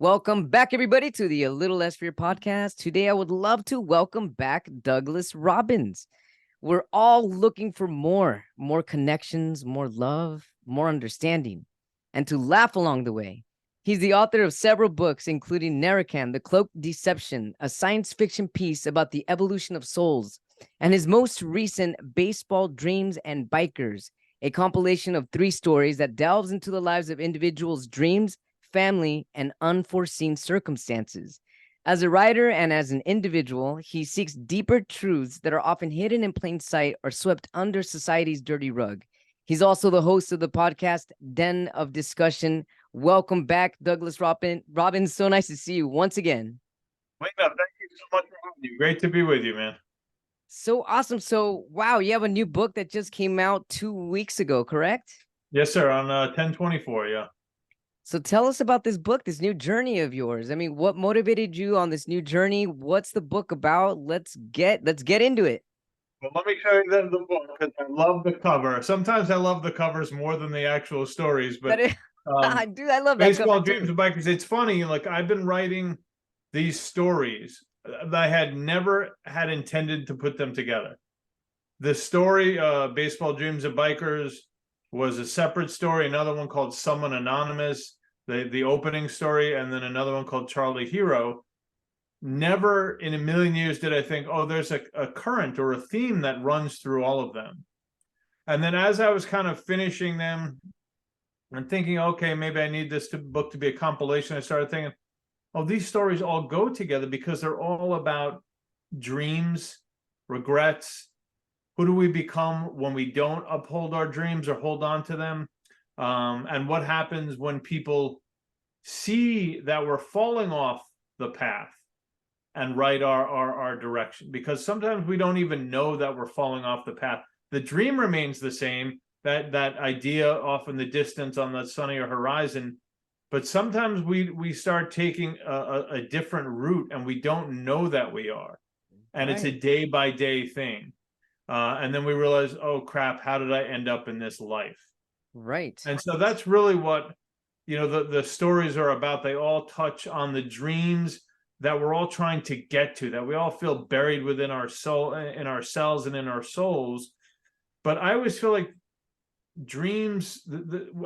Welcome back, everybody, to the A Little Less Fear podcast. Today, I would love to welcome back Douglas Robbins. We're all looking for more connections, more love, more understanding, and to laugh along the way. He's the author of several books, including Narican, The Cloaked Deception, a science fiction piece about the evolution of souls, and his most recent Baseball Dreams and Bikers, a compilation of 3 stories that delves into the lives of individuals' dreams, family, and unforeseen circumstances. As a writer and as an individual, he seeks deeper truths that are often hidden in plain sight or swept under society's dirty rug. He's also the host of the podcast Den of Discussion. Welcome back, Douglas Robbins. So nice to see you once again. Wait up, thank you so much for having me. Great to be with you, man. So awesome. So, wow, you have a new book that just came out 2 weeks ago, correct? Yes, sir, on 10/24, yeah. So tell us about this book, this new journey of yours. I mean, what motivated you on this new journey? What's the book about? Let's get into it. Well, let me show you the book because I love the cover. Sometimes I love the covers more than the actual stories, but Dude, I love that Baseball cover Dreams too. and Bikers. It's funny, like I've been writing these stories that I had never had intended to put them together. The story, Baseball Dreams and Bikers, was a separate story. Another one called Someone Anonymous, the opening story, and then another one called Charlie Hero. Never in a million years did I think, oh, there's a current or a theme that runs through all of them. And then as I was kind of finishing them and thinking, okay, maybe I need this book to be a compilation, I started thinking, oh, these stories all go together because they're all about dreams, regrets. Who do we become when we don't uphold our dreams or hold on to them? And what happens when people see that we're falling off the path and right our direction? Because sometimes we don't even know that we're falling off the path. The dream remains the same, that idea off in the distance on the sunnier horizon, but sometimes we start taking a different route and we don't know that we are. And It's a day-by-day thing. And then we realize, oh crap, how did I end up in this life? Right. And so that's really what, the stories are about. They all touch on the dreams that we're all trying to get to, that we all feel buried within our soul, in ourselves and in our souls. But I always feel like dreams,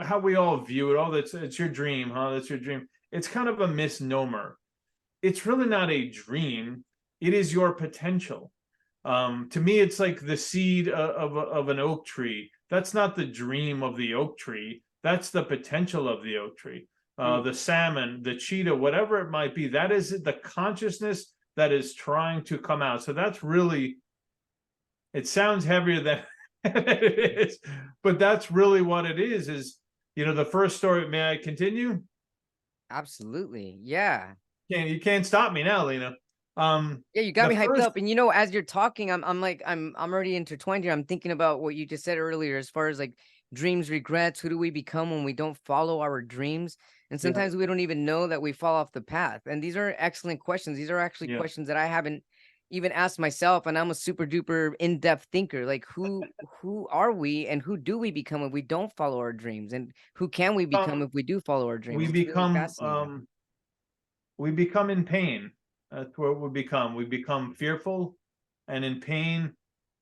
how we all view it, oh, it's your dream, huh? That's your dream. It's kind of a misnomer. It's really not a dream. It is your potential. To me, it's like the seed of an oak tree. That's not the dream of the oak tree. That's the potential of the oak tree. The salmon, the cheetah, whatever it might be, that is the consciousness that is trying to come out. So that's really, it sounds heavier than it is, but that's really what it is, the first story. May I continue? Absolutely. Yeah. You can't stop me now, Lena. Yeah, you got me hyped up. And as you're talking, I'm already intertwined here. I'm thinking about what you just said earlier, as far as like dreams, regrets. Who do we become when we don't follow our dreams? And sometimes we don't even know that we fall off the path. And these are excellent questions. These are actually questions that I haven't even asked myself. And I'm a super duper in-depth thinker. Like who are we and who do we become if we don't follow our dreams? And who can we become if we do follow our dreams? We become in pain. That's what we become. We become fearful and in pain,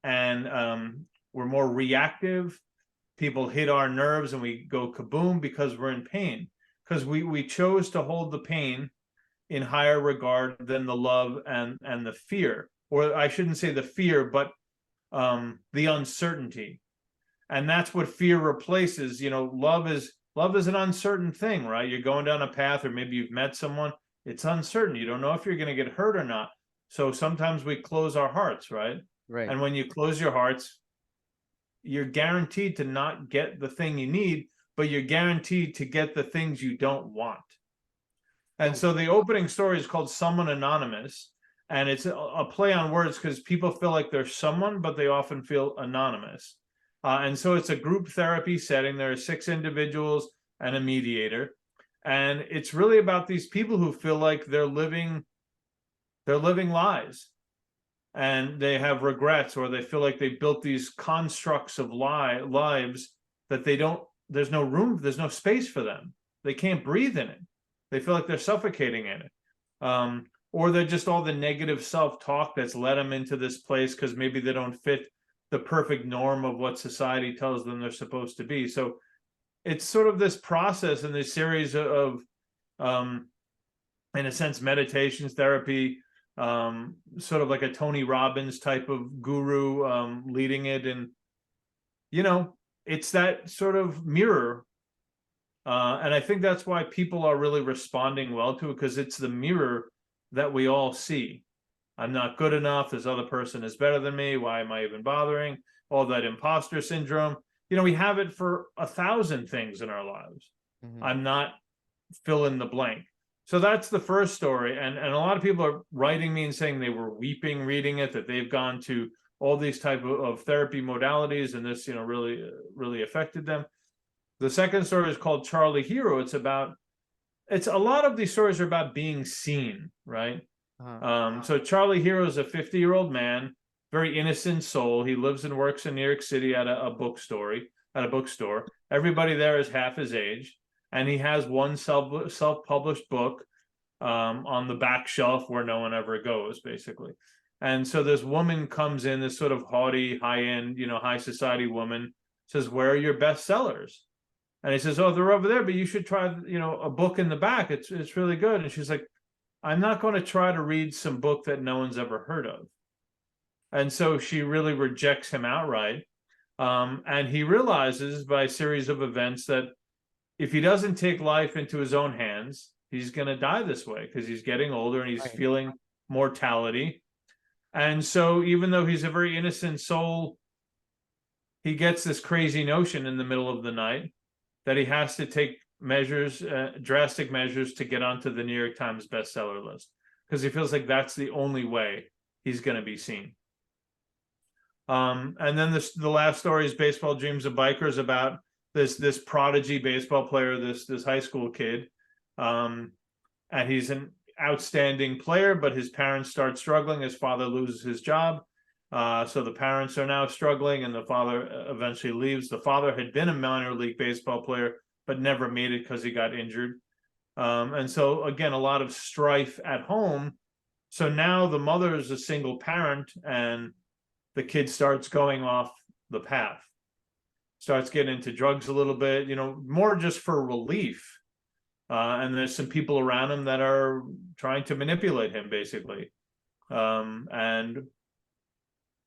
and we're more reactive. People hit our nerves and we go kaboom because we're in pain. Because we chose to hold the pain in higher regard than the love and the fear. Or I shouldn't say the fear, but the uncertainty. And that's what fear replaces. Love is an uncertain thing, right? You're going down a path, or maybe you've met someone. It's uncertain. You don't know if you're going to get hurt or not. So sometimes we close our hearts, right? Right. And when you close your hearts, you're guaranteed to not get the thing you need, but you're guaranteed to get the things you don't want. And so the opening story is called Someone Anonymous. And it's a play on words because people feel like they're someone, but they often feel anonymous. And so it's a group therapy setting. There are 6 individuals and a mediator. And it's really about these people who feel like they're living lies, and they have regrets, or they feel like they built these constructs of lives that there's no room, there's no space for them. They can't breathe in it. They feel like they're suffocating in it. Or they're just all the negative self-talk that's led them into this place because maybe they don't fit the perfect norm of what society tells them they're supposed to be. So it's sort of this process and this series of in a sense, meditations, therapy, sort of like a Tony Robbins type of guru leading it. And, it's that sort of mirror. And I think that's why people are really responding well to it, because it's the mirror that we all see. I'm not good enough. This other person is better than me. Why am I even bothering? All that imposter syndrome. We have it for 1,000 things in our lives. Mhm. I'm not fill in the blank. So that's the first story. And a lot of people are writing me and saying they were weeping reading it, that they've gone to all these type of therapy modalities, and this, really, really affected them. The second story is called Charlie Hero. It's a lot of these stories are about being seen, right? So Charlie Hero is a 50-year-old man, very innocent soul. He lives and works in New York City at a bookstore. Everybody there is half his age, and he has one self-published book on the back shelf where no one ever goes, basically. And so this woman comes in, this sort of haughty, high-end, high society woman, says, "Where are your bestsellers?" And he says, "Oh, they're over there, but you should try, a book in the back. It's really good." And she's like, "I'm not going to try to read some book that no one's ever heard of." And so she really rejects him outright. And he realizes by a series of events that if he doesn't take life into his own hands, he's going to die this way, because he's getting older and he's Right. feeling mortality. And so even though he's a very innocent soul, he gets this crazy notion in the middle of the night that he has to take measures, drastic measures, to get onto the New York Times bestseller list, because he feels like that's the only way he's going to be seen. And then the last story is Baseball Dreams of Bikers, about this prodigy baseball player, this high school kid, and he's an outstanding player, but his parents start struggling. His father loses his job, so the parents are now struggling, and the father eventually leaves. The father had been a minor league baseball player, but never made it because he got injured. And so again, a lot of strife at home. So now the mother is a single parent, and the kid starts going off the path, starts getting into drugs a little bit, more just for relief. And there's some people around him that are trying to manipulate him, basically. And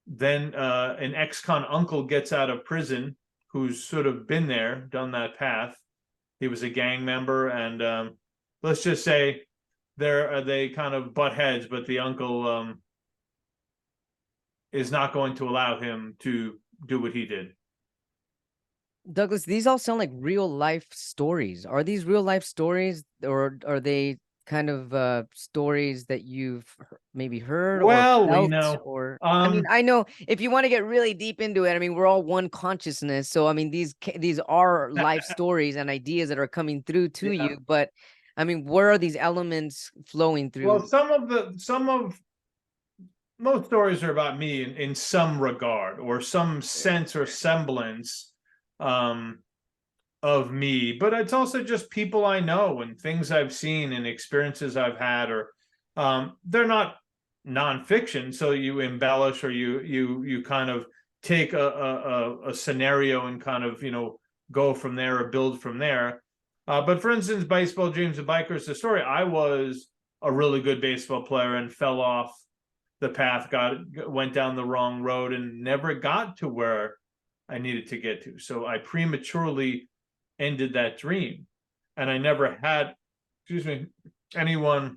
then an ex-con uncle gets out of prison, who's sort of been there, done that path. He was a gang member, and let's just say they kind of butt heads, but the uncle is not going to allow him to do what he did. Douglas, these all sound like real life stories. Are these real life stories, or are they kind of stories that you've maybe heard or felt? Or I know if you want to get really deep into it, we're all one consciousness. So these are life stories and ideas that are coming through to you. But where are these elements flowing through? Well, most stories are about me in some regard, or some sense or semblance of me, but it's also just people I know and things I've seen and experiences I've had, or they're not nonfiction, so you embellish, or you kind of take a scenario and kind of go from there or build from there. But for instance, Baseball Dreams of Bikers, the story, I was a really good baseball player and fell off the path, went down the wrong road, and never got to where I needed to get to. So I prematurely ended that dream, and I never had, anyone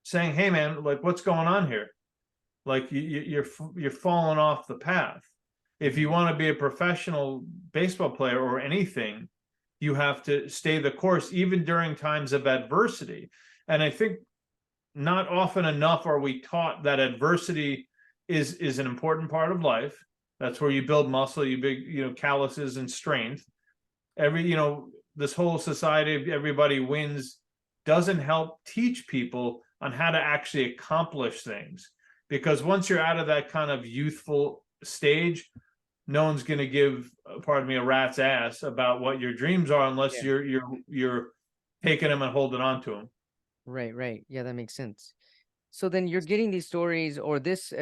saying, "Hey man, like, what's going on here? Like, you're falling off the path. If you want to be a professional baseball player or anything, you have to stay the course, even during times of adversity." And I think not often enough are we taught that adversity is an important part of life. That's where you build muscle, you build, calluses and strength. This whole society of everybody wins doesn't help teach people on how to actually accomplish things. Because once you're out of that kind of youthful stage, no one's going to give, pardon me, a rat's ass about what your dreams are, unless you're taking them and holding on to them. Right, right. Yeah, that makes sense. So then you're getting these stories, or this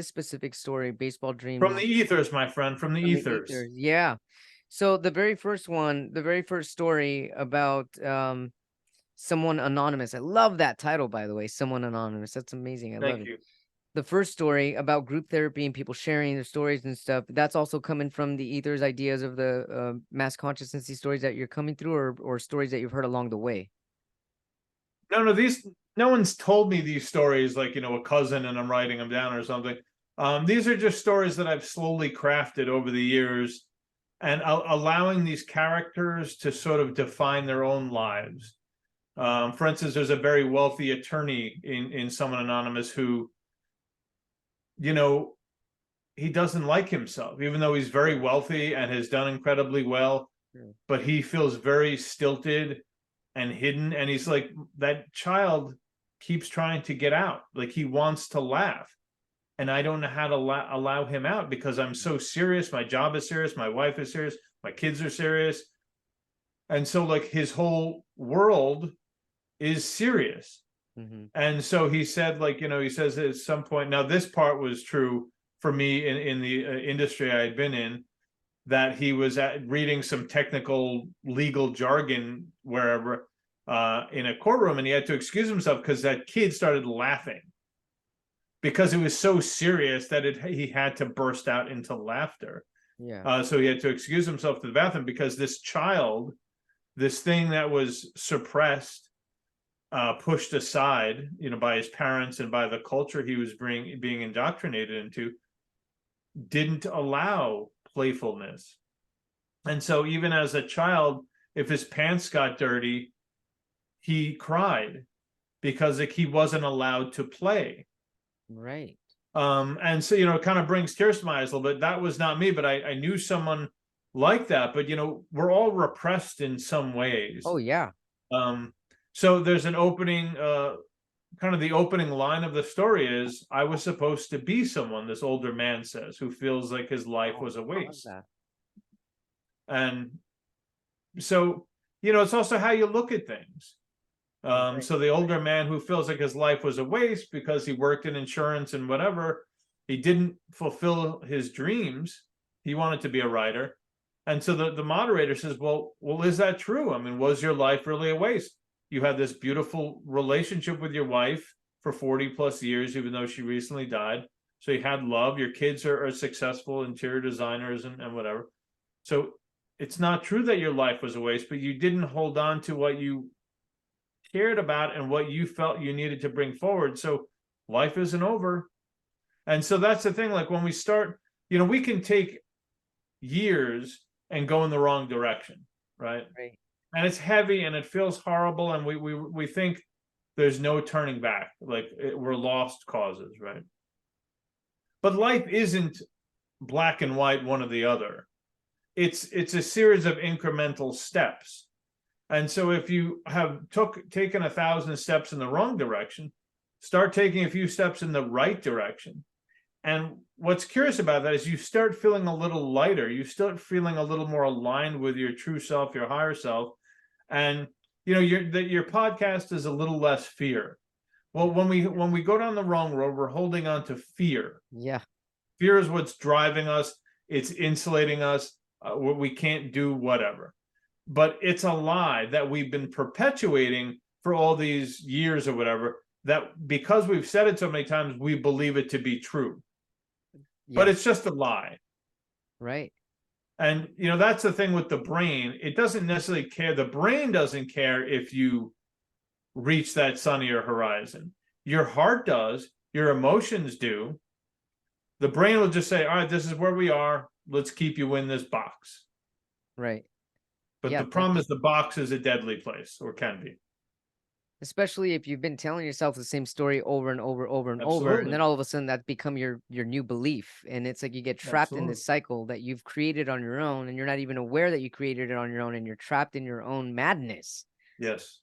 specific story, Baseball From the Dreams, ethers, my friend, from the from the ethers. ethers. Yeah. So the very first one, the very first story about someone anonymous. I love that title, by the way, Someone Anonymous. That's amazing. I love Thank it. you. The first story about group therapy and people sharing their stories and stuff. That's also coming from the ethers ideas of the mass consciousness, these stories that you're coming through, or stories that you've heard along the way. No, no one's told me these stories like, a cousin and I'm writing them down or something. These are just stories that I've slowly crafted over the years and allowing these characters to sort of define their own lives. For instance, there's a very wealthy attorney in Someone Anonymous who, he doesn't like himself, even though he's very wealthy and has done incredibly well, but he feels very stilted and hidden. And he's like, that child keeps trying to get out. Like he wants to laugh. And I don't know how to allow him out because I'm so serious. My job is serious. My wife is serious. My kids are serious. And so like his whole world is serious. Mm-hmm. And so he said, like, he says at some point, now this part was true for me in the industry I had been in, that he was reading some technical legal jargon wherever in a courtroom, and he had to excuse himself because that kid started laughing because it was so serious that he had to burst out into laughter. Yeah. So he had to excuse himself to the bathroom because this child, this thing that was suppressed, pushed aside, by his parents and by the culture he was being indoctrinated into, didn't allow playfulness. And so even as a child, if his pants got dirty, he cried because like he wasn't allowed to play. Right. And so, it kind of brings tears to my eyes a little bit. That was not me, but I knew someone like that. But, we're all repressed in some ways. Oh, yeah. So there's an opening, kind of the opening line of the story is, I was supposed to be someone, this older man says, who feels like his life was a waste. And so, it's also how you look at things. So the older man who feels like his life was a waste because he worked in insurance and whatever, he didn't fulfill his dreams. He wanted to be a writer. And so the moderator says, well, is that true? I mean, was your life really a waste? You had this beautiful relationship with your wife for 40 plus years, even though she recently died. So you had love. Your kids are successful interior designers and whatever. So it's not true that your life was a waste, but you didn't hold on to what you cared about and what you felt you needed to bring forward. So life isn't over. And so that's the thing. Like when we start, we can take years and go in the wrong direction, right? Right. And it's heavy and it feels horrible. And we think there's no turning back. Like we're lost causes, right? But life isn't black and white, one or the other. It's a series of incremental steps. And so if you have taken 1,000 steps in the wrong direction, start taking a few steps in the right direction. And what's curious about that is you start feeling a little lighter. You start feeling a little more aligned with your true self, your higher self. And, your podcast is a little less fear. Well, when we go down the wrong road, we're holding on to fear. Yeah. Fear is what's driving us. It's insulating us. We can't do whatever. But it's a lie that we've been perpetuating for all these years or whatever, that because we've said it so many times, we believe it to be true. Yeah. But it's just a lie. Right. And, that's the thing with the brain. It doesn't necessarily care. The brain doesn't care if you reach that sunnier horizon. Your heart does. Your emotions do. The brain will just say, all right, this is where we are. Let's keep you in this box. Right. But the problem is the box is a deadly place, or can be. Especially if you've been telling yourself the same story over and over and Absolutely. over, and then all of a sudden that become your new belief, and it's like you get trapped in this cycle that you've created on your own, and you're not even aware that you created it on your own, and you're trapped in your own madness. Yes.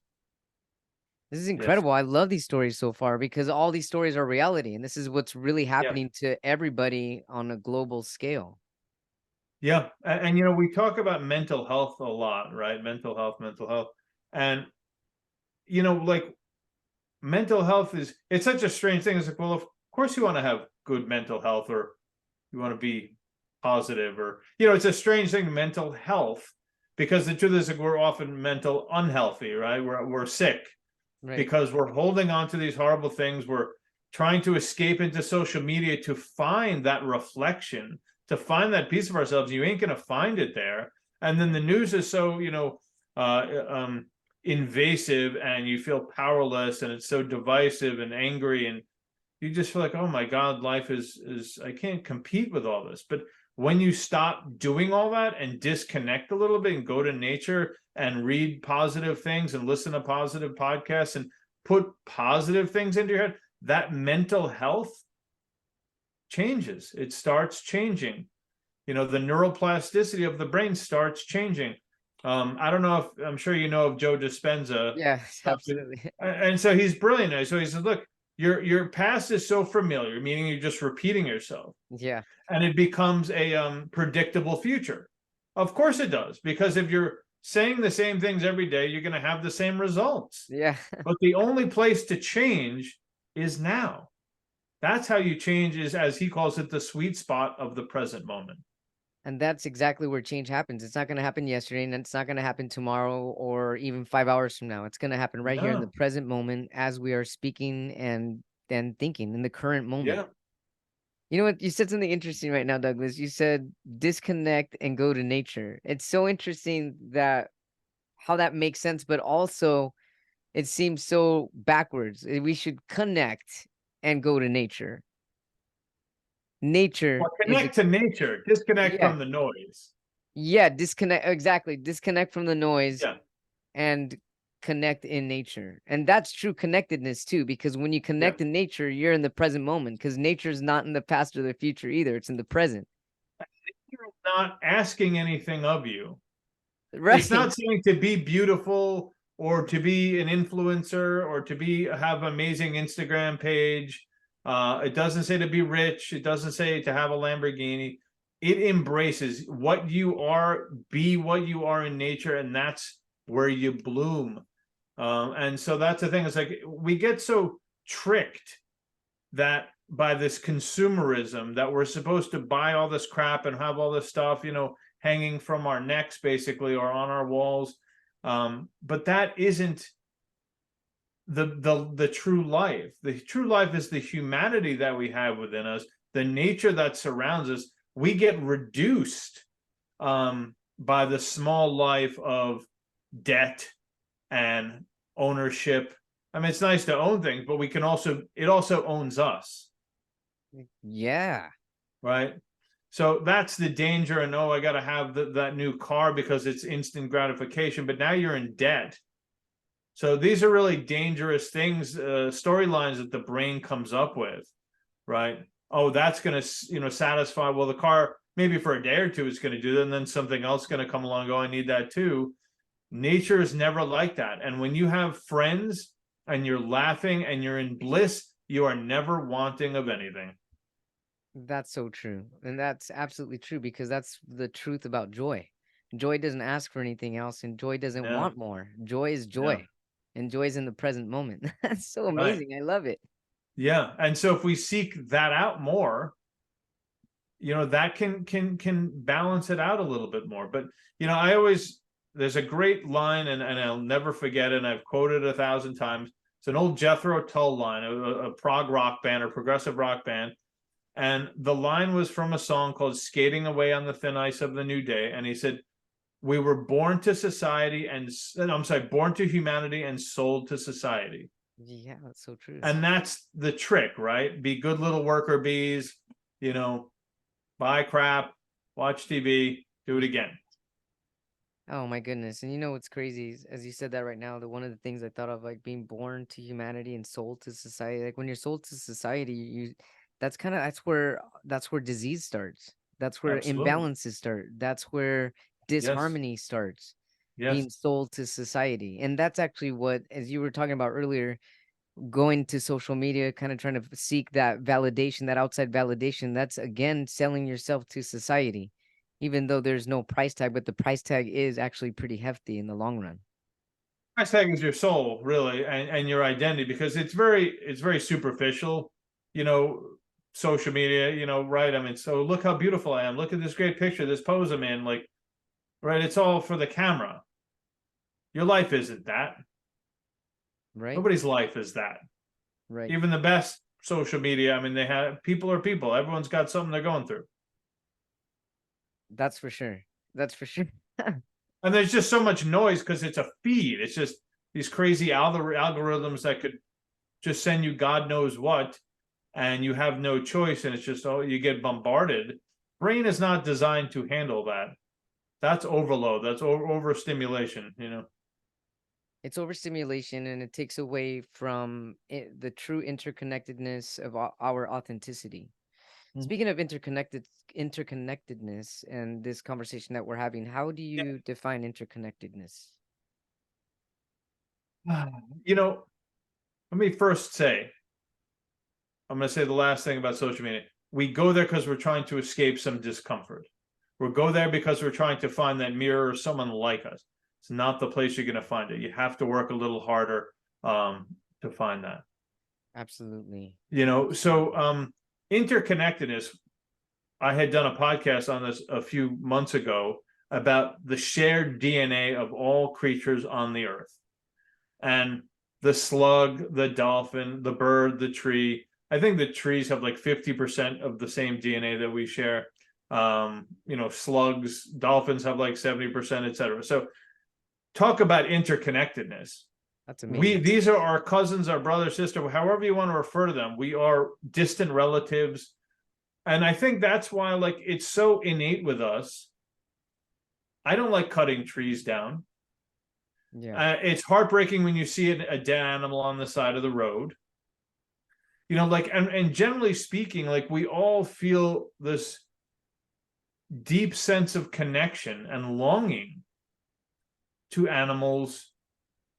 This is incredible. Yes. I love these stories so far because all these stories are reality, and this is what's really happening to everybody on a global scale. Yeah. And we talk about mental health a lot, right? Mental health. And like mental health it's such a strange thing. It's like, well, of course you want to have good mental health, or you want to be positive, or, it's a strange thing, mental health, because the truth is that we're often mental unhealthy, right? We're sick because we're holding on to these horrible things. We're trying to escape into social media to find that reflection, to find that piece of ourselves. You ain't going to find it there. And then the news is so, invasive, and you feel powerless, and it's so divisive and angry, and you just feel like, oh my God, life is I can't compete with all this. But when you stop doing all that and disconnect a little bit and go to nature and read positive things and listen to positive podcasts and put positive things into your head, that mental health changes. It starts changing. The neuroplasticity of the brain starts changing. I don't know if, I'm sure you know of Joe Dispenza. Yeah, absolutely. And so he's brilliant. So he says, look, your past is so familiar, meaning you're just repeating yourself. Yeah. And it becomes a predictable future. Of course it does, because if you're saying the same things every day, you're going to have the same results. Yeah. But the only place to change is now. That's how you change, is, as he calls it, the sweet spot of the present moment. And that's exactly where change happens. It's not going to happen yesterday, and it's not going to happen tomorrow or even 5 hours from now. It's going to happen right here in the present moment, as we are speaking and thinking in the current moment. Yeah. You know what? You said something interesting right now, Douglas. You said disconnect and go to nature. It's so interesting that how that makes sense, but also it seems so backwards. We should connect and go to nature. Nature connect to nature, disconnect from the noise. Yeah, disconnect. Exactly. Disconnect from the noise and connect in nature. And that's true connectedness too, because when you connect in nature, you're in the present moment, because nature is not in the past or the future either. It's in the present. Nature is not asking anything of you. Right. It's not saying to be beautiful, or to be an influencer, or to have an amazing Instagram page. It doesn't say to be rich. It doesn't say to have a Lamborghini. It embraces what you are, be what you are in nature, and that's where you bloom. And so that's the thing. It's like we get so tricked that by this consumerism, that we're supposed to buy all this crap and have all this stuff, hanging from our necks, basically, or on our walls. But that isn't the true life. The true life is the humanity that we have within us, the nature that surrounds us. We get reduced by the small life of debt and ownership. I mean, it's nice to own things, but it also owns us. Yeah. Right. So that's the danger. And I got to have that new car because it's instant gratification, but now you're in debt. So these are really dangerous things, storylines that the brain comes up with, right? Oh, that's going to, satisfy. Well, the car, maybe for a day or two, is going to do that. And then something else is going to come along and go, I need that too. Nature is never like that. And when you have friends and you're laughing and you're in bliss, you are never wanting of anything. That's so true. And that's absolutely true, because that's the truth about joy. Joy doesn't ask for anything else, and joy doesn't want more. Joy is joy, and joy is in the present moment. That's so amazing. Right. I love it. Yeah. And so if we seek that out more, that can balance it out a little bit more. But, there's a great line, and I'll never forget it, and I've quoted it 1,000 times. It's an old Jethro Tull line, a prog rock band or progressive rock band. And the line was from a song called Skating Away on the Thin Ice of the New Day. And he said, we were born to society born to humanity and sold to society. Yeah, that's so true. And that's the trick, right? Be good little worker bees, buy crap, watch TV, do it again. Oh my goodness. And what's crazy is, as you said that right now, one of the things I thought of, like being born to humanity and sold to society. Like when you're sold to society, that's where disease starts. That's where imbalances start. That's where disharmony starts. Being sold to society. And that's actually what, as you were talking about earlier, going to social media, kind of trying to seek that validation, that outside validation, that's again selling yourself to society, even though there's no price tag, but the price tag is actually pretty hefty in the long run. price tag is your soul, really, and your identity, because it's very superficial, you know, social media, you know, right? I mean, so look how beautiful I am. Look at this great picture, this pose I'm in, like, right? It's all for the camera. Your life isn't that. Right. Nobody's life is that. Right. Even the best social media, I mean, they have people are people. Everyone's got something they're going through. That's for sure. That's for sure. And there's just so much noise because it's a feed. It's just these crazy algorithms that could just send you God knows what, and you have no choice. And it's just, oh, you get bombarded. Brain is not designed to handle that. That's overload. That's overstimulation, you know. It's overstimulation, and it takes away from the true interconnectedness of our authenticity. Speaking of interconnectedness and this conversation that we're having, how do you define interconnectedness? You know, let me first say, I'm going to say the last thing about social media. We go there because we're trying to escape some discomfort. We go there because we're trying to find that mirror or someone like us. It's not the place you're going to find it. You have to work a little harder to find that. Absolutely. You know, so interconnectedness. I had done a podcast on this a few months ago about the shared DNA of all creatures on the earth. And the slug, the dolphin, the bird, the tree. I think the trees have like 50% of the same DNA that we share. You know, slugs, dolphins have like 70%, et cetera. So talk about interconnectedness. That's amazing. These are our cousins, our brother, sister, however you want to refer to them. We are distant relatives. And I think that's why, like, it's so innate with us. I don't like cutting trees down. Yeah. It's heartbreaking when you see a dead animal on the side of the road. You know, like, and generally speaking, like, we all feel this deep sense of connection and longing to animals,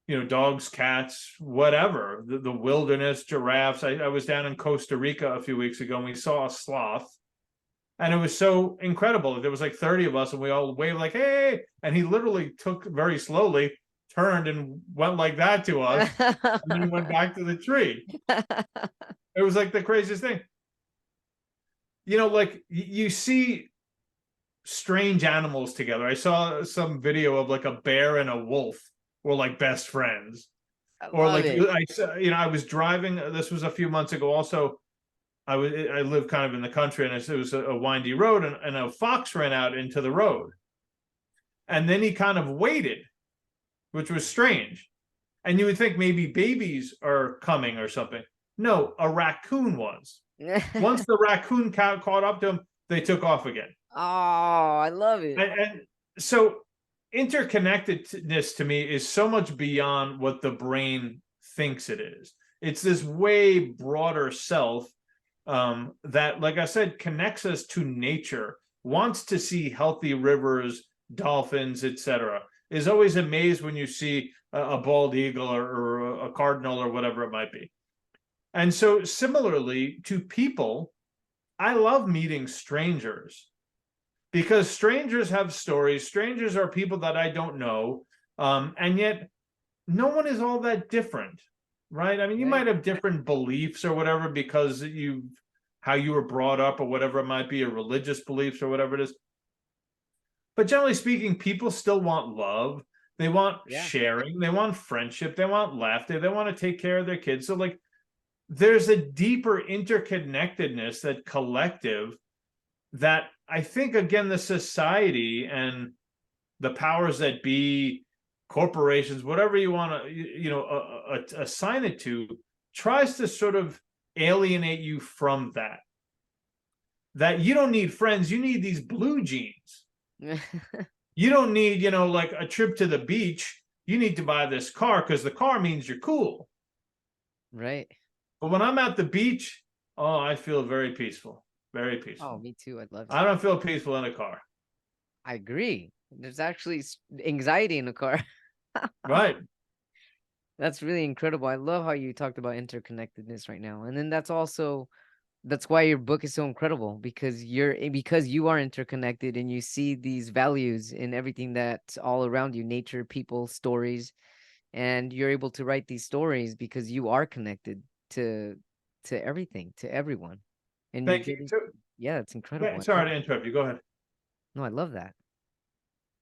you know, dogs, cats, whatever, the wilderness, giraffes. I was down in Costa Rica a few weeks ago and we saw a sloth. And it was so incredible. There was like 30 of us and we all waved like, hey. And he literally took very slowly, turned and went like that to us, and then went back to the tree. It was like the craziest thing. You know, like you see strange animals together. I saw some video of like a bear and a wolf were like best friends. I Or love like it. I was driving. This was a few months ago. Also, I live kind of in the country, and it was a windy road, and a fox ran out into the road, and then he kind of waited, which was strange. And you would think maybe babies are coming or something. No, a raccoon was. Once the raccoon caught up to him, they took off again. Oh, I love it. And so interconnectedness to me is so much beyond what the brain thinks it is. It's this way broader self that, like I said, connects us to nature, wants to see healthy rivers, dolphins, etc. Is always amazed when you see a bald eagle or a cardinal or whatever it might be. And so similarly to people, I love meeting strangers because strangers have stories. Strangers are people that I don't know. And yet no one is all that different, right? I mean, you might have different beliefs or whatever because how you were brought up or whatever it might be, or religious beliefs or whatever it is. But generally speaking, people still want love. They want sharing. They want friendship. They want laughter. They want to take care of their kids. So like, there's a deeper interconnectedness, that collective, that I think, again, the society and the powers that be, corporations, whatever you want to, assign it to, tries to sort of alienate you from that. That you don't need friends, you need these blue jeans. You don't need, like a trip to the beach. You need to buy this car because the car means you're cool. Right. But when I'm at the beach, oh, I feel very peaceful. Very peaceful. Oh, me too. I'd love to. I don't feel peaceful in a car. I agree. There's actually anxiety in a car. Right. That's really incredible. I love how you talked about interconnectedness right now. And then that's why your book is so incredible, because you are interconnected and you see these values in everything that's all around you, nature, people, stories. and you're able to write these stories because you are connected to everything, to everyone, and you Thank you. did it. So, Yeah, it's incredible. I sorry love to it. interrupt you. Go ahead. No, I love that.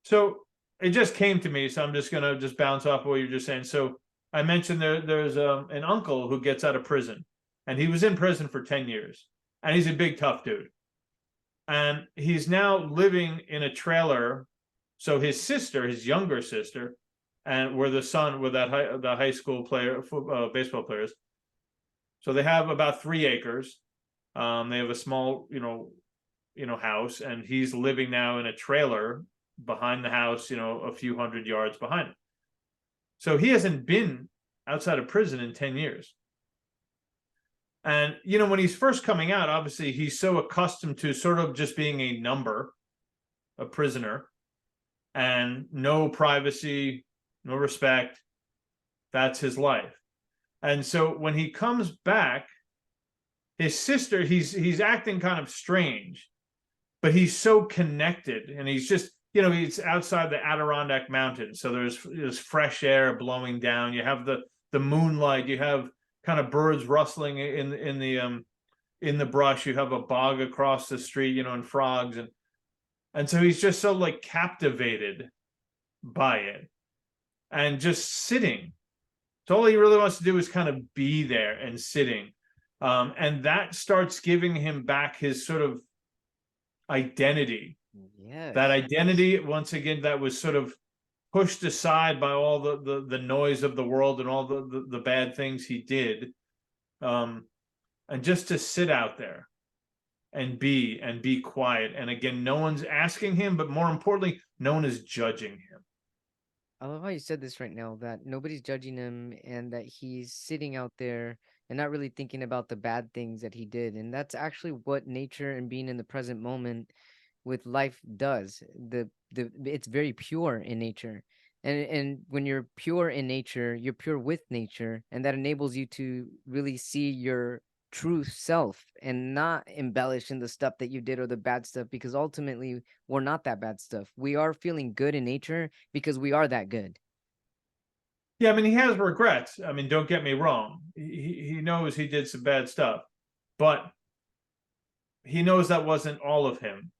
So it just came to me, so I'm just gonna just bounce off what you're just saying. So I mentioned there's an uncle who gets out of prison, and he was in prison for 10 years, and he's a big tough dude, and he's now living in a trailer. So his sister, his younger sister, and were the son with the high school player, baseball players. So they have about 3 acres. They have a small, house, and he's living now in a trailer behind the house, a few hundred yards behind it. So he hasn't been outside of prison in 10 years. And, when he's first coming out, obviously he's so accustomed to sort of just being a number, a prisoner, and no privacy, no respect. That's his life. And so when he comes back, his sister, he's acting kind of strange, but he's so connected, and he's just, he's outside the Adirondack Mountains, so there's fresh air blowing down. You have the moonlight. You have kind of birds rustling in the brush. You have a bog across the street, and frogs, and so he's just so like captivated by it, and just sitting. So all he really wants to do is kind of be there and sitting, and that starts giving him back his sort of identity. Yes. That identity, once again, that was sort of pushed aside by all the noise of the world and all the bad things he did, and just to sit out there and be quiet. And again, no one's asking him, but more importantly, no one is judging him. I love how you said this right now, that nobody's judging him and that he's sitting out there and not really thinking about the bad things that he did. And that's actually what nature and being in the present moment with life does. It's very pure in nature. And when you're pure in nature, you're pure with nature, and that enables you to really see your true self and not embellish in the stuff that you did or the bad stuff, because ultimately we're not that bad stuff. We are feeling good in nature because we are that good. Yeah, I mean, he has regrets. I mean, don't get me wrong. He knows he did some bad stuff, but he knows that wasn't all of him,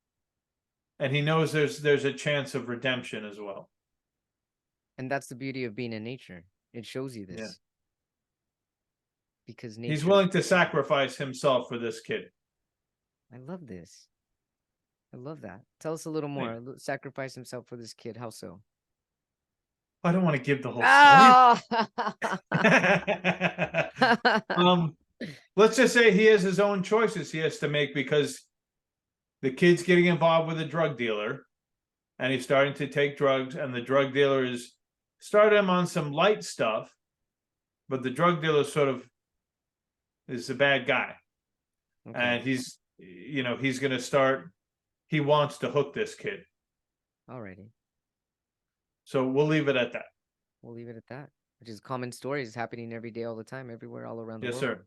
and he knows there's a chance of redemption as well. And that's the beauty of being in nature. It shows you this. Yeah. Because nature, he's willing to sacrifice himself for this kid. I love this. I love that. Tell us a little more. Sacrifice himself for this kid. How so? I don't want to give the whole story. Let's just say he has his own choices he has to make, because the kid's getting involved with a drug dealer, and he's starting to take drugs, and the drug dealer is started him on some light stuff, but the drug dealer sort of is a bad guy. Okay. And he's going to start, he wants to hook this kid. Alrighty. So we'll leave it at that. We'll leave it at that, which is common stories happening every day, all the time, everywhere, all around the world. Yes, sir.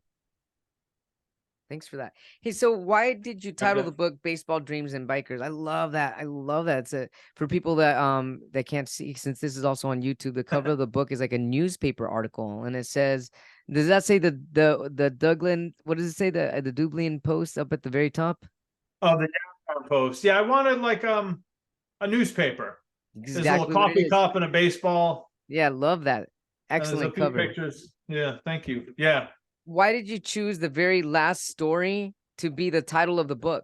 Thanks for that. Hey, so why did you title the book Baseball Dreams and Bikers? I love that. I love that. It's for people that can't see, since this is also on YouTube, the cover of the book is like a newspaper article, and it says, does that say the Douglas, what does it say, the Dublin Post up at the very top? Oh, the Downtown Post. Yeah, I wanted like a newspaper. Exactly. There's a little coffee cup and a baseball. Yeah, I love that. Excellent cover. Pictures. Yeah, thank you. Yeah. Why did you choose the very last story to be the title of the book?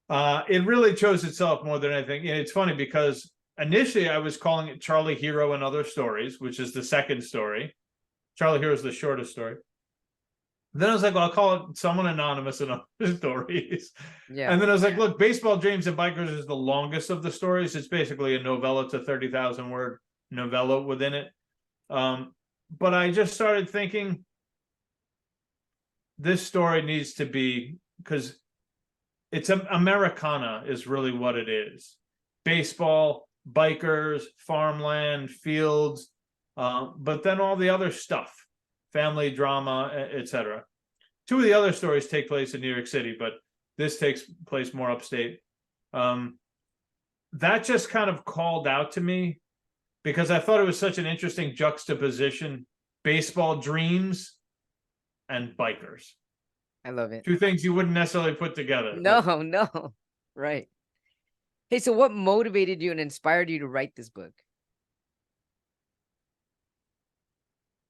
It really chose itself more than anything. And it's funny because initially I was calling it Charlie Hero and Other Stories, which is the second story. Charlie Hero is the shortest story. Then I was like, well, I'll call it Someone Anonymous and Other Stories. Yeah. And then I was like, look, Baseball Dreams and Bikers is the longest of the stories. It's basically a novella. It's a 30,000 word novella within it. But I just started thinking this story needs to be, because it's Americana is really what it is. Baseball, bikers, farmland, fields, but then all the other stuff, family drama, etc. Two of the other stories take place in New York City, but this takes place more upstate. That just kind of called out to me because I thought it was such an interesting juxtaposition: baseball dreams and bikers. I love it. Two things you wouldn't necessarily put together. No, no. Right. Hey, so what motivated you and inspired you to write this book?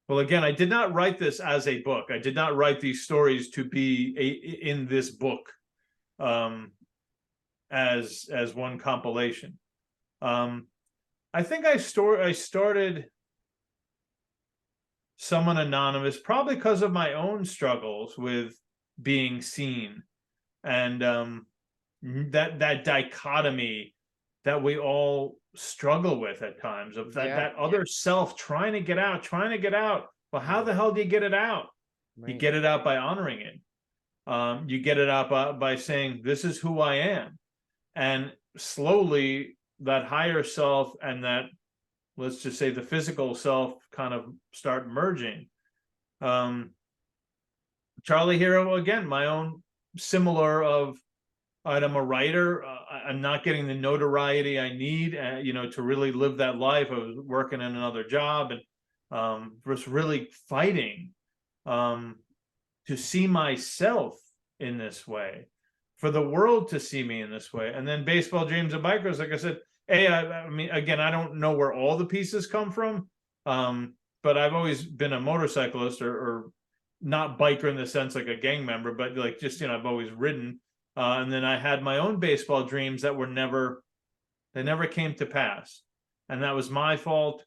Well, again, I did not write this as a book. I did not write these stories to be in this book as one compilation. I think I started Someone Anonymous probably because of my own struggles with being seen, and that dichotomy that we all struggle with at times, of that other self trying to get out. Well, how the hell do you get it out? You get it out by honoring it. You get it out by saying, this is who I am. And slowly that higher self and that, let's just say, the physical self kind of start merging. Charlie Hero, again, my own similar of, I'm a writer. I'm not getting the notoriety I need, to really live that life. I was working in another job and was really fighting to see myself in this way, for the world to see me in this way. And then Baseball Dreams and Bikers, like I said, I mean, again, I don't know where all the pieces come from, but I've always been a motorcyclist, or not biker in the sense like a gang member, but like just, I've always ridden. And then I had my own baseball dreams that never came to pass. And that was my fault.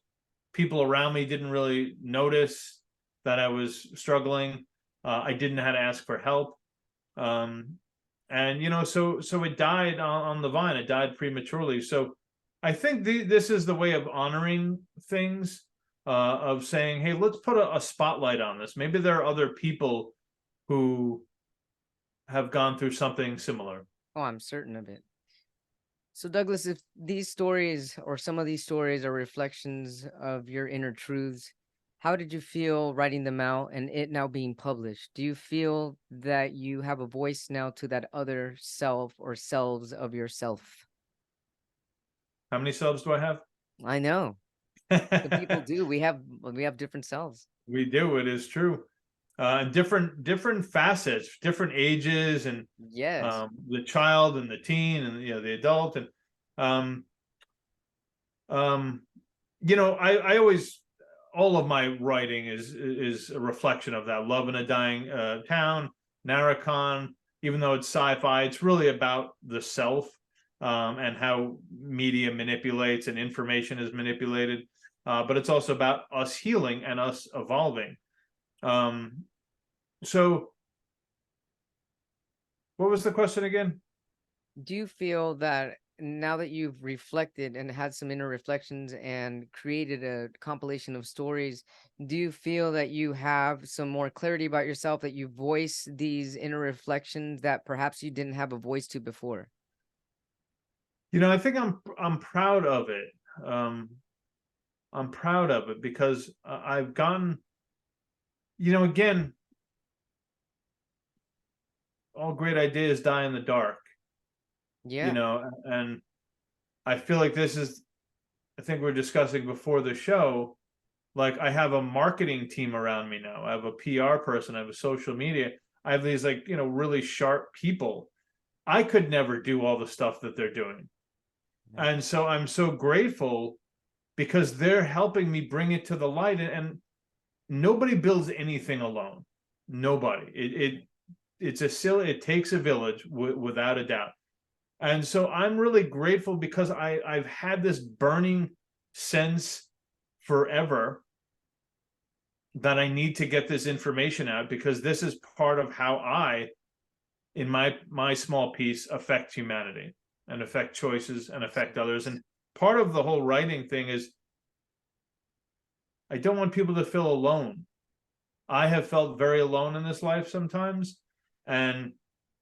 People around me didn't really notice that I was struggling. I didn't know how to ask for help. And, so it died on the vine. It died prematurely. So I think this is the way of honoring things, of saying, hey, let's put a spotlight on this. Maybe there are other people who have gone through something similar. Oh, I'm certain of it. So Douglas, if these stories, or some of these stories, are reflections of your inner truths, how did you feel writing them out and it now being published? Do you feel that you have a voice now to that other self or selves of yourself? How many selves do I have? I know. The people do. We have different selves. We do. It is true. Different facets, different ages, and the child and the teen and the adult, and I always, all of my writing is a reflection of that. Love in a Dying Town, Narican, even though it's sci-fi, it's really about the self, and how media manipulates and information is manipulated, but it's also about us healing and us evolving. So what was the question again? Do you feel that now that you've reflected and had some inner reflections and created a compilation of stories, do you feel that you have some more clarity about yourself, that you voice these inner reflections that perhaps you didn't have a voice to before? I think I'm proud of it. I'm proud of it because I've gotten, again, all great ideas die in the dark. And I feel like I think we're discussing before the show, like I have a marketing team around me now. I have a PR person, I have a social media. I have these really sharp people. I could never do all the stuff that they're doing. And so I'm so grateful because they're helping me bring it to the light, and nobody builds anything alone. Nobody. It takes a village without a doubt. And so I'm really grateful because I've had this burning sense forever that I need to get this information out, because this is part of how I, in my small piece, affect humanity and affect choices and affect others. And part of the whole writing thing is I don't want people to feel alone. I have felt very alone in this life sometimes, and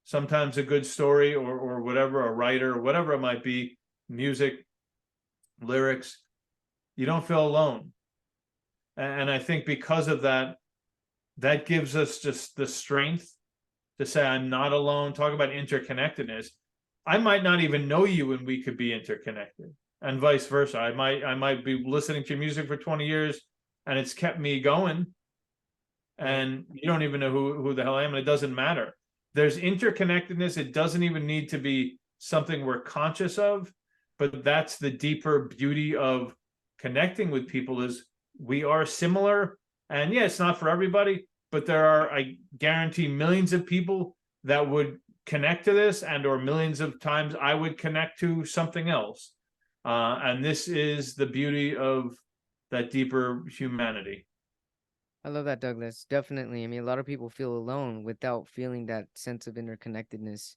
sometimes a good story or whatever, a writer or whatever it might be, music, lyrics, you don't feel alone. And I think because of that, that gives us just the strength to say, I'm not alone. Talk about interconnectedness. I might not even know you and we could be interconnected. and vice versa. I might be listening to music for 20 years and it's kept me going, and you don't even know who the hell I am, and it doesn't matter. There's interconnectedness. It doesn't even need to be something we're conscious of, but that's the deeper beauty of connecting with people, is we are similar. And yeah, it's not for everybody, but there are, I guarantee, millions of people that would connect to this, and or millions of times I would connect to something else. And this is the beauty of that deeper humanity. I love that, Douglas. Definitely. I mean, a lot of people feel alone without feeling that sense of interconnectedness.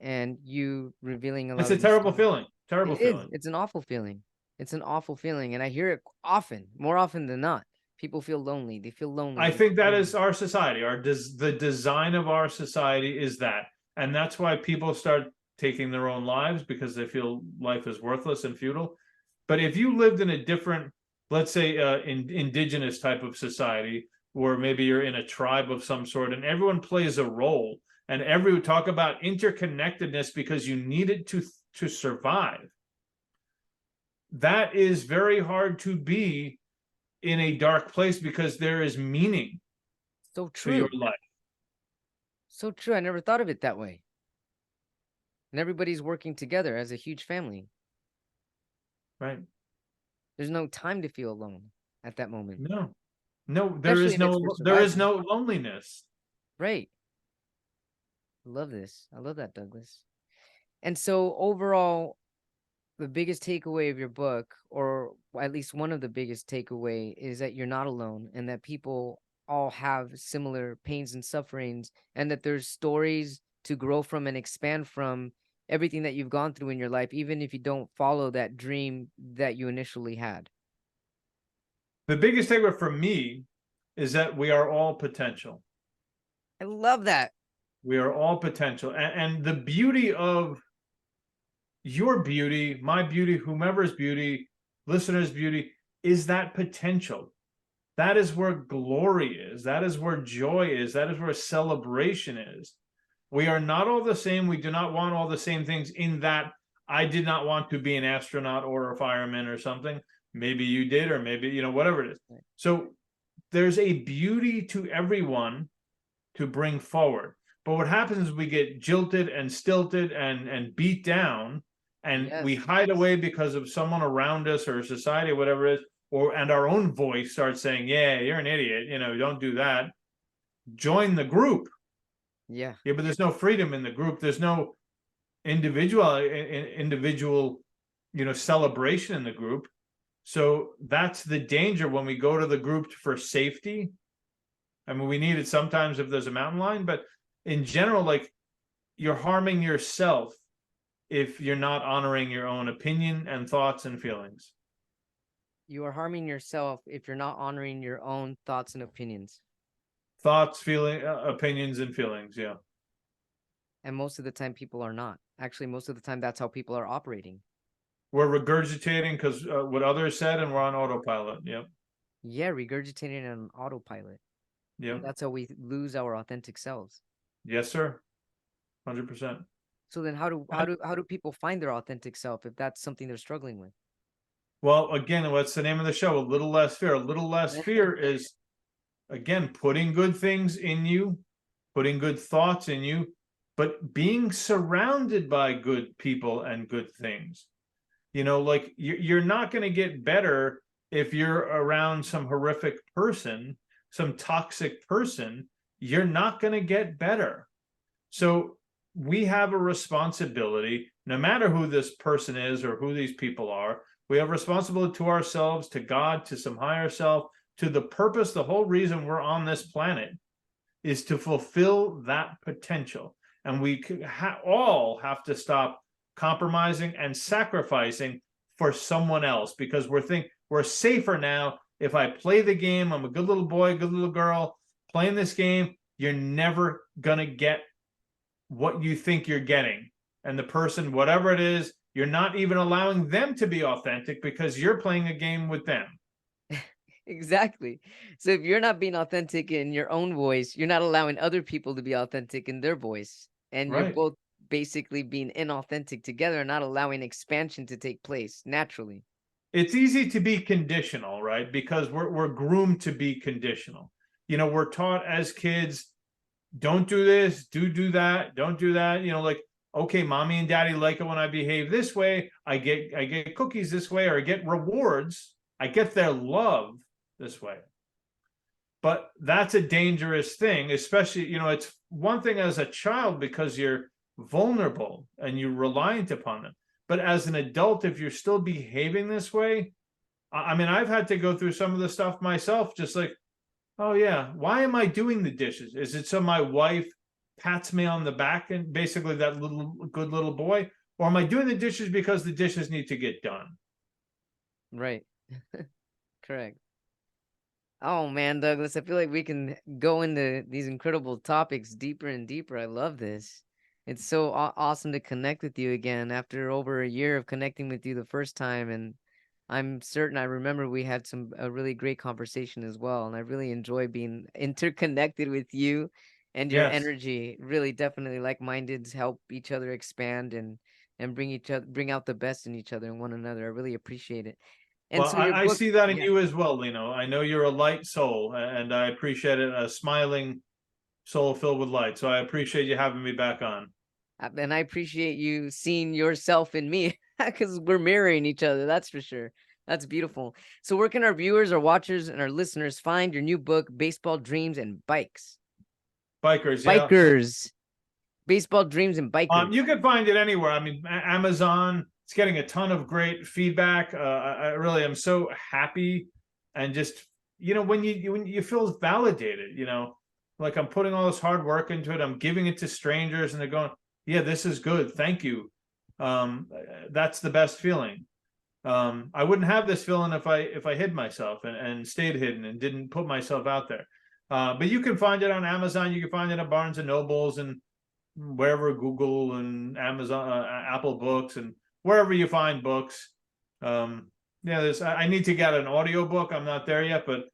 And you revealing a It's lot a of these terrible stories. feeling. Terrible It is. feeling. It's an awful feeling. It's an awful feeling. And I hear it often, more often than not. People feel lonely. They feel lonely. I They think feel that is lonely. our society. The design of our society is that, and that's why people start taking their own lives, because they feel life is worthless and futile. But if you lived in a different, let's say, indigenous type of society, or maybe you're in a tribe of some sort, and everyone plays a role, and everyone talk about interconnectedness because you need it to survive. That is very hard to be in a dark place, because there is meaning So to your true. life. So true. I never thought of it that way. And everybody's working together as a huge family. Right? There's no time to feel alone at that moment, No, no, especially if it's for there is survival. no loneliness. Right. I love this. I love that, Douglas. And so overall, the biggest takeaway of your book, or at least one of the biggest takeaway, is that you're not alone, and that people all have similar pains and sufferings, and that there's stories to grow from and expand from everything that you've gone through in your life, even if you don't follow that dream that you initially had. The biggest takeaway for me is that we are all potential. I love that. We are all potential. And the beauty of your beauty, my beauty, whomever's beauty, listener's beauty, is that potential. That is where glory is. That is where joy is. That is where celebration is. We are not all the same. We do not want all the same things, in that I did not want to be an astronaut or a fireman or something. Maybe you did, or maybe, whatever it is. So there's a beauty to everyone to bring forward. But what happens is we get jilted and stilted and beat down, and we Yes. hide away because of someone around us or society or whatever it is, and our own voice starts saying, yeah, you're an idiot, don't do that. Join the group. Yeah. Yeah, but there's no freedom in the group. There's no individual, celebration in the group. So that's the danger when we go to the group for safety. I mean, we need it sometimes if there's a mountain lion, but in general, like, you're harming yourself if you're not honoring your own opinion and thoughts and feelings. You are harming yourself if you're not honoring your own thoughts and opinions. Thoughts, opinions, and feelings. Yeah. And most of the time, people are not. Actually, most of the time, that's how people are operating. We're regurgitating because what others said, and we're on autopilot. Yep. Yeah, regurgitating on autopilot. Yep. And that's how we lose our authentic selves. Yes, sir. 100%. So then, how do people find their authentic self if that's something they're struggling with? Well, again, what's the name of the show? A Little Less Fear. A Little Less Fear is, again, putting good things in you, putting good thoughts in you, but being surrounded by good people and good things. Like, you're not going to get better if you're around some horrific person, some toxic person. You're not going to get better. So we have a responsibility, no matter who this person is or who these people are. We have responsibility to ourselves, to God, to some higher self, to the purpose. The whole reason we're on this planet is to fulfill that potential. And we all have to stop compromising and sacrificing for someone else, because we're safer now. If I play the game, I'm a good little boy, good little girl playing this game, you're never gonna get what you think you're getting. And the person, whatever it is, you're not even allowing them to be authentic, because you're playing a game with them. Exactly. So if you're not being authentic in your own voice, you're not allowing other people to be authentic in their voice. And you're Right. basically being inauthentic together and not allowing expansion to take place naturally. It's easy to be conditional, right? Because we're groomed to be conditional. We're taught as kids, don't do this, do that, don't do that. Like, okay, mommy and daddy like it when I behave this way. I get cookies this way, or I get rewards. I get their love this way. But that's a dangerous thing, especially, it's one thing as a child because you're vulnerable and you're reliant upon them. But as an adult, if you're still behaving this way, I mean, I've had to go through some of the stuff myself, just like, oh yeah, why am I doing the dishes? Is it so my wife pats me on the back and basically that good little boy? Or am I doing the dishes because the dishes need to get done? Right. Correct. Oh man, Douglas, I feel like we can go into these incredible topics deeper and deeper. I love this. It's so awesome to connect with you again after over a year of connecting with you the first time. And I'm certain I remember we had a really great conversation as well. And I really enjoy being interconnected with you and your Yes. energy. Really, definitely like-minded, help each other expand and bring out the best in each other and one another. I really appreciate it. And Well, so your I book, see that in yeah. you as well, Lino. I know you're a light soul, and I appreciate it. A smiling soul filled with light. So I appreciate you having me back on. And I appreciate you seeing yourself in me because we're mirroring each other. That's for sure. That's beautiful. So where can our viewers, our watchers, and our listeners find your new book, Baseball Dreams and Bikes? Bikers, yeah. Bikers. Baseball Dreams and Bikers. You can find it anywhere. I mean, Amazon. It's getting a ton of great feedback. I really am so happy, and just when you feel validated, like I'm putting all this hard work into it. I'm giving it to strangers, and they're going, "Yeah, this is good. Thank you." That's the best feeling. I wouldn't have this feeling if I hid myself and stayed hidden and didn't put myself out there. But you can find it on Amazon. You can find it at Barnes and Nobles and wherever, Google and Amazon, Apple Books, and wherever you find books. Yeah, I need to get an audio book. I'm not there yet, but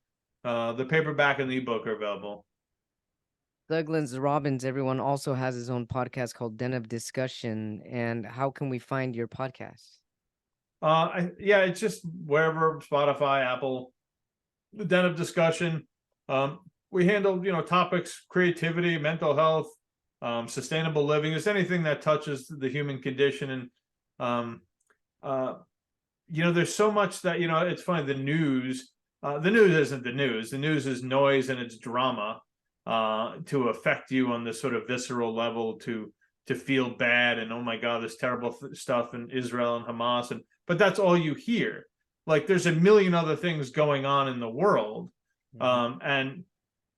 the paperback and the ebook are available. Douglas Robbins, everyone, also has his own podcast called Den of Discussion. And how can we find your podcast? Yeah, it's just wherever, Spotify, Apple, the Den of Discussion. We handle, topics, creativity, mental health, sustainable living, just anything that touches the human condition. And there's so much that, it's funny, the news isn't the news. The news is noise and it's drama to affect you on this sort of visceral level, to feel bad and, oh my God, this terrible stuff in Israel and Hamas. But that's all you hear. Like, there's a million other things going on in the world. And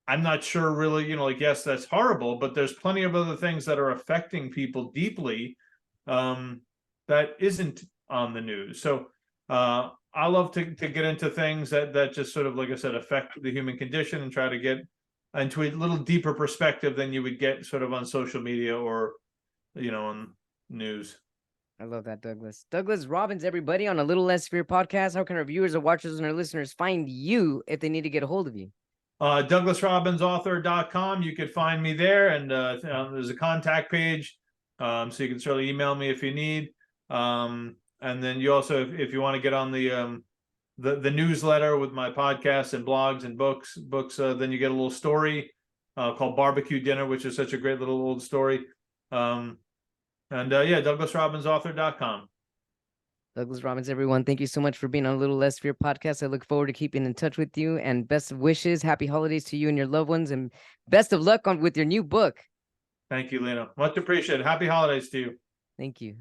I'm not sure really, yes, that's horrible, but there's plenty of other things that are affecting people deeply that isn't on the news. So I love to get into things that just sort of, like I said, affect the human condition and try to get into a little deeper perspective than you would get sort of on social media or, on news. I love that, Douglas. Douglas Robbins, everybody, on A Little Less Fear podcast. How can our viewers or watchers and our listeners find you if they need to get a hold of you? DouglasRobbinsAuthor.com. You could find me there, and there's a contact page, so you can certainly email me if you need. And then you also, if you want to get on the newsletter with my podcasts and blogs and books, then you get a little story called Barbecue Dinner, which is such a great little old story. Yeah, DouglasRobbinsAuthor.com. Douglas Robbins, everyone, thank you so much for being on A Little Less Fear podcast. I look forward to keeping in touch with you, and best of wishes. Happy holidays to you and your loved ones, and best of luck with your new book. Thank you, Lena. Much appreciated. Happy holidays to you. Thank you.